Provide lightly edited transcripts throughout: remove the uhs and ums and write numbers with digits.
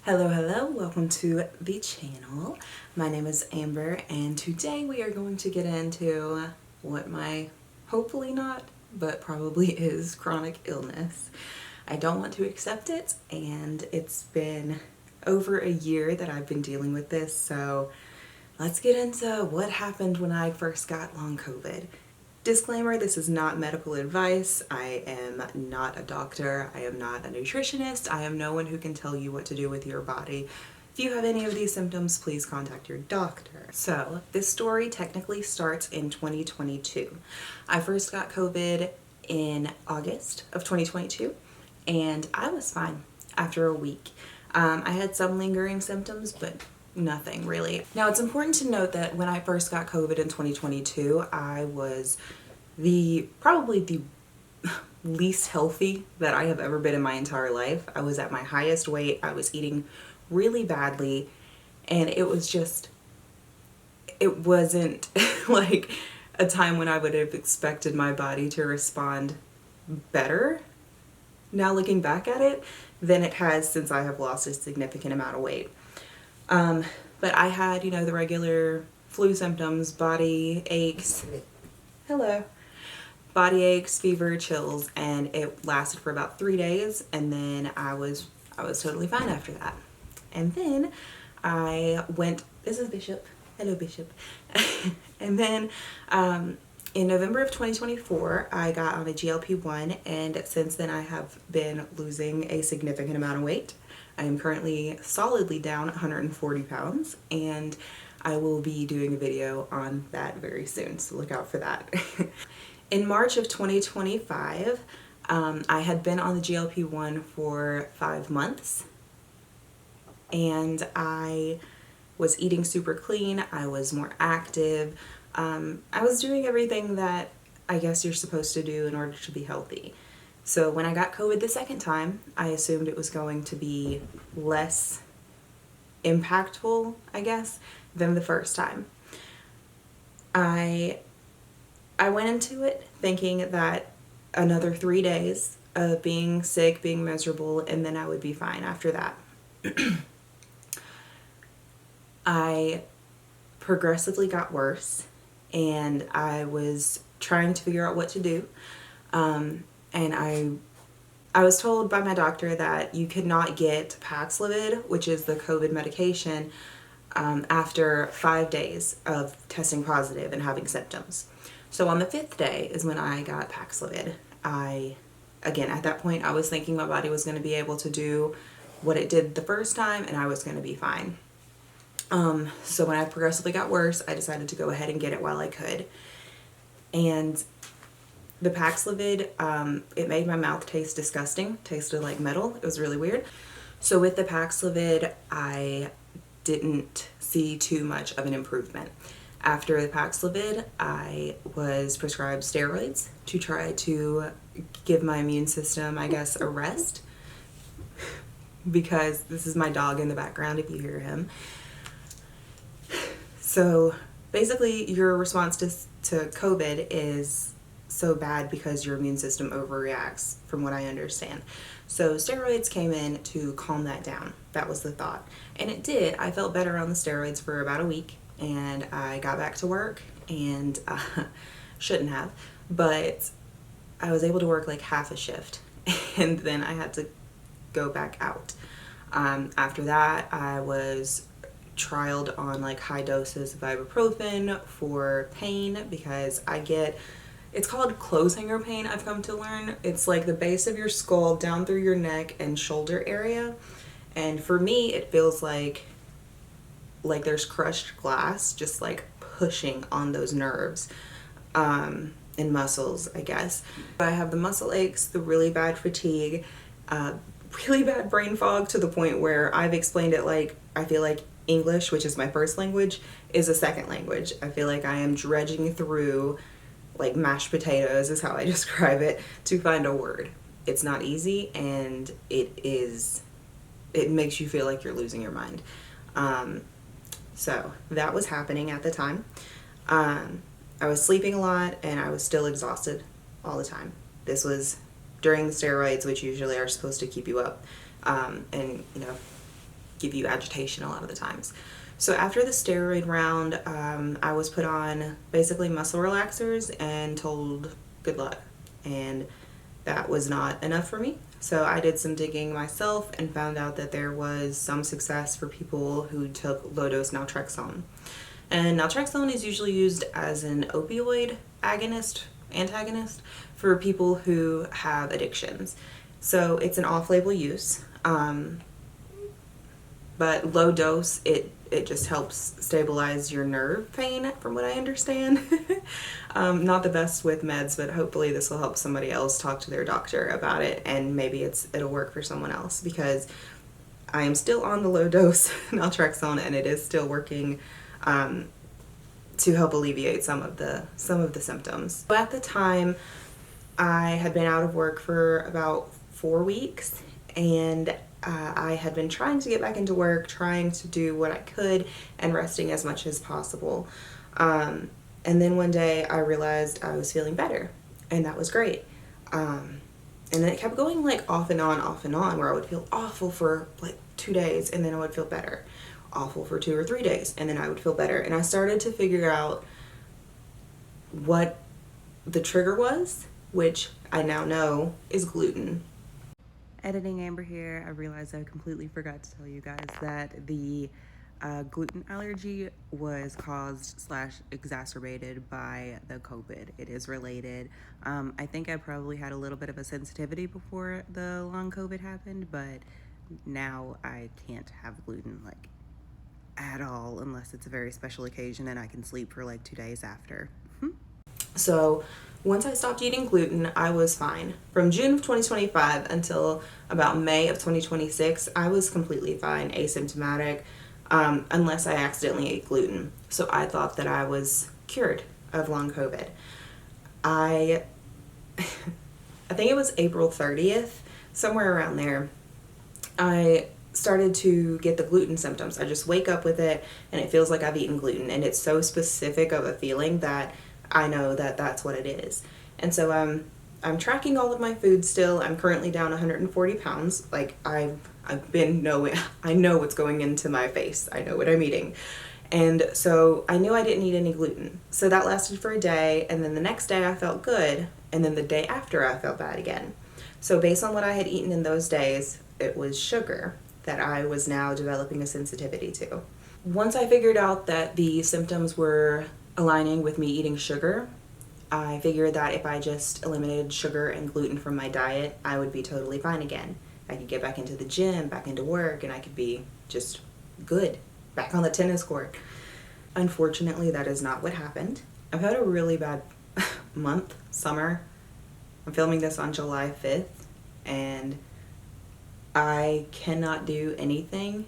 Hello, welcome to the channel. My name is Amber and today we are going to get into what my hopefully not, but probably is chronic illness. I don't want to accept it and it's been over a year that I've been dealing with this, so let's get into what happened when I first got long COVID. Disclaimer, this is not medical advice. I am not a doctor. I am not a nutritionist. I am no one who can tell you what to do with your body. If you have any of these symptoms, please contact your doctor. So this story technically starts in 2022. I first got COVID in August of 2022 and I was fine after a week. I had some lingering symptoms, but nothing really. Now it's important to note that when I first got COVID in 2022, I was probably the least healthy that I have ever been in my entire life. I was at my highest weight. I was eating really badly and it wasn't like a time when I would have expected my body to respond better, now looking back at it, than it has since I have lost a significant amount of weight. But I had, the regular flu symptoms, body aches, fever, chills, and it lasted for about 3 days, and then I was totally fine after that. And then I went, this is Bishop, hello Bishop, and then in November of 2024, I got on a GLP-1, and since then I have been losing a significant amount of weight. I am currently solidly down 140 pounds, and I will be doing a video on that very soon, so look out for that. In March of 2025, I had been on the GLP-1 for 5 months, and I was eating super clean. I was more active. I was doing everything that I guess you're supposed to do in order to be healthy. So when I got COVID the second time, I assumed it was going to be less impactful, I guess, than the first time. I went into it thinking that another 3 days of being sick, being miserable, and then I would be fine after that. I progressively got worse, and I was trying to figure out what to do. And I was told by my doctor that you could not get Paxlovid, which is the COVID medication, after 5 days of testing positive and having symptoms. So on the 5th day is when I got Paxlovid. Again, at that point, I was thinking my body was going to be able to do what it did the first time and I was going to be fine. So when I progressively got worse, I decided to go ahead and get it while I could. And the Paxlovid, it made my mouth taste disgusting, tasted like metal. It was really weird. So with the Paxlovid, I didn't see too much of an improvement. After the Paxlovid, I was prescribed steroids to try to give my immune system, I guess, a rest. Because this is my dog in the background if you hear him. So basically your response to COVID is so bad because your immune system overreacts, from what I understand. So steroids came in to calm that down. That was the thought. And it did. I felt better on the steroids for about a week, and I got back to work, and shouldn't have, but I was able to work like half a shift, and then I had to go back out. After that, I was trialed on like high doses of ibuprofen for pain because it's called clothes hanger pain, I've come to learn. It's like the base of your skull down through your neck and shoulder area. And for me, it feels like there's crushed glass just like pushing on those nerves and muscles, I guess. I have the muscle aches, the really bad fatigue, really bad brain fog, to the point where I've explained it like I feel like English, which is my first language, is a second language. I feel like I am dredging through like mashed potatoes is how I describe it to find a word. It's not easy, and it makes you feel like you're losing your mind. So that was happening at the time. I was sleeping a lot and I was still exhausted all the time. This was during the steroids, which usually are supposed to keep you up. And give you agitation a lot of the times. So after the steroid round, I was put on basically muscle relaxers and told good luck. And that was not enough for me. So I did some digging myself and found out that there was some success for people who took low-dose naltrexone. And naltrexone is usually used as an opioid antagonist for people who have addictions. So it's an off-label use. But low dose, it just helps stabilize your nerve pain, from what I understand. Not the best with meds, but hopefully this will help somebody else talk to their doctor about it, and maybe it'll work for someone else, because I am still on the low dose naltrexone and it is still working to help alleviate some of the symptoms. So at the time, I had been out of work for about 4 weeks, and I had been trying to get back into work, trying to do what I could and resting as much as possible. And then one day I realized I was feeling better, and that was great. And then it kept going like off and on, where I would feel awful for like 2 days and then I would feel better. Awful for 2 or 3 days and then I would feel better. And I started to figure out what the trigger was, which I now know is gluten. Editing Amber here, I realized I completely forgot to tell you guys that the gluten allergy was caused / exacerbated by the COVID. It is related. I think I probably had a little bit of a sensitivity before the long COVID happened, but now I can't have gluten like at all unless it's a very special occasion and I can sleep for like 2 days after. So once I stopped eating gluten, I was fine. From June of 2025 until about May of 2026, I was completely fine, asymptomatic, unless I accidentally ate gluten. So I thought that I was cured of long COVID. I think it was April 30th, somewhere around there, I started to get the gluten symptoms. I just wake up with it and it feels like I've eaten gluten, and it's so specific of a feeling that I know that that's what it is. And so I'm tracking all of my food still. I'm currently down 140 pounds. Like I know what's going into my face. I know what I'm eating. And so I knew I didn't eat any gluten. So that lasted for a day, and then the next day I felt good, and then the day after I felt bad again. So based on what I had eaten in those days, it was sugar that I was now developing a sensitivity to. Once I figured out that the symptoms were aligning with me eating sugar, I figured that if I just eliminated sugar and gluten from my diet, I would be totally fine again. I could get back into the gym, back into work, and I could be just good, back on the tennis court. Unfortunately, that is not what happened. I've had a really bad summer. I'm filming this on July 5th, and I cannot do anything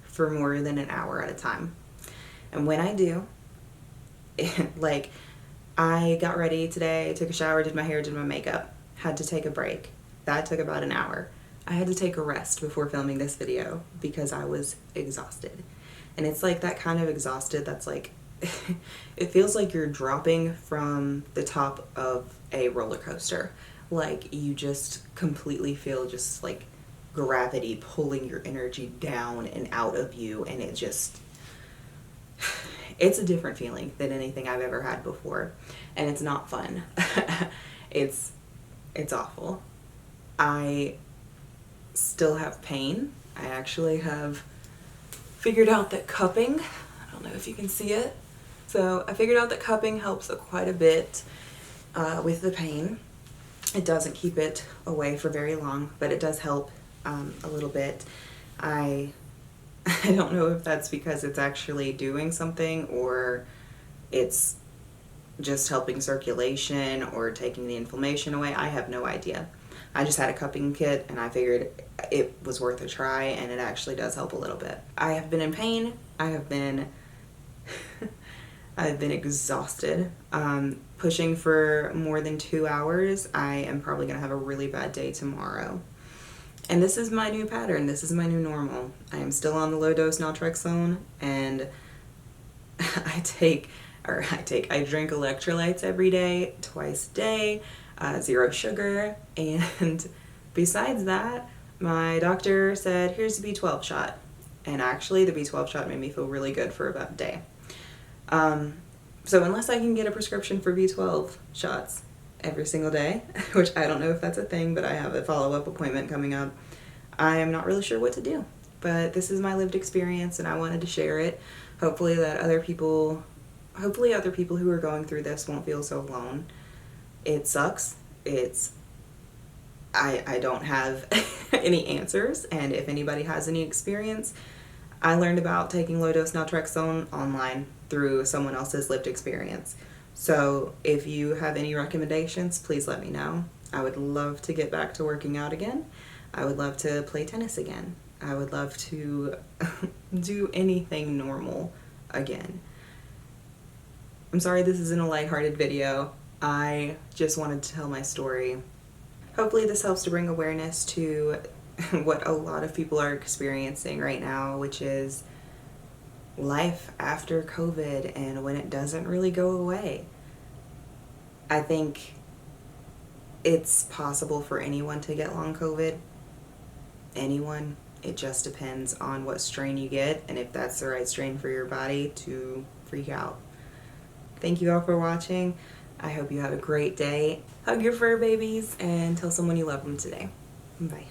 for more than an hour at a time. And when I do, like, I got ready today, took a shower, did my hair, did my makeup, had to take a break. That took about an hour. I had to take a rest before filming this video because I was exhausted. And it's like that kind of exhausted that's like, it feels like you're dropping from the top of a roller coaster. Like you just completely feel just like gravity pulling your energy down and out of you, and it just, it's a different feeling than anything I've ever had before, and it's not fun. It's awful. I still have pain. I actually have figured out that cupping, I don't know if you can see it, so I figured out that cupping helps quite a bit with the pain. It doesn't keep it away for very long, but it does help a little bit. I don't know if that's because it's actually doing something or it's just helping circulation or taking the inflammation away. I have no idea. I just had a cupping kit and I figured it was worth a try, and it actually does help a little bit. I have been in pain. I have been exhausted. Pushing for more than 2 hours. I am probably gonna have a really bad day tomorrow. And this is my new pattern. This is my new normal. I am still on the low dose naltrexone, and I drink electrolytes every day, twice a day, 0 sugar, and besides that, my doctor said, here's the B12 shot. And actually, the B12 shot made me feel really good for about a day. So unless I can get a prescription for B12 shots every single day, which I don't know if that's a thing, but I have a follow-up appointment coming up, I am not really sure what to do. But this is my lived experience, and I wanted to share it. Hopefully other people who are going through this won't feel so alone. It sucks. I don't have any answers, and if anybody has any experience, I learned about taking low-dose naltrexone online through someone else's lived experience. So if you have any recommendations, please let me know. I would love to get back to working out again. I would love to play tennis again. I would love to do anything normal again. I'm sorry this isn't a lighthearted video. I just wanted to tell my story. Hopefully this helps to bring awareness to what a lot of people are experiencing right now, which is life after COVID and when it doesn't really go away. I think it's possible for anyone to get long COVID. Anyone. It just depends on what strain you get and if that's the right strain for your body to freak out. Thank you all for watching. I hope you have a great day. Hug your fur babies and tell someone you love them today. Bye.